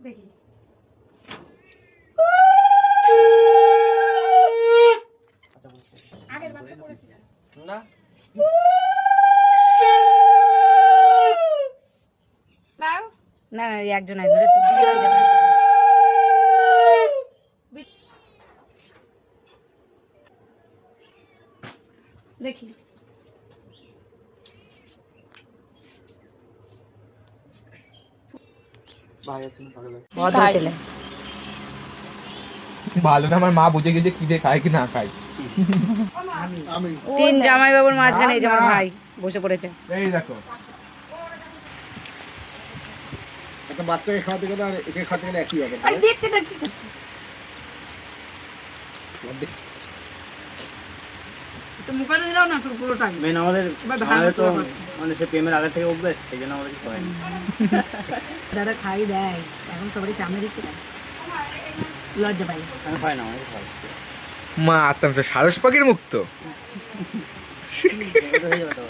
দেখি আগের বাচ্চা পড়েছিল না দাও না না একজন আসবে দেখি ভাই আছে না পাগল ভদ্র ছেলে ভালো না, আমার মা বুঝে গেছে কি দিয়ে খায় কি না খায়। তিন জামাই বাবুর মাঝখানে এই যে আমার ভাই বসে পড়েছে। এই দেখো একটা বাচ্চাকে খাওয়াতে গেলে আর একে খাওয়াতে গেলে একই ব্যাপার। আরে দেখতে কি তো মুখে দাও না পুরোটা মেন আমাদের এবার ভালো আমাদের তো করে বলো। মানে সে প্রেমের আগে থেকে অভ্যাস, সেই জন্য আমাদের কিছু হয়নি। দাদা খাই দেয় এখন সবারই সামনে দিচ্ছে না, লজ্জা পাই। আমি হয় না, আমাদের হয় মা আত্মাংশ সারস পাখির মুক্ত। হয়ে যাবে তো।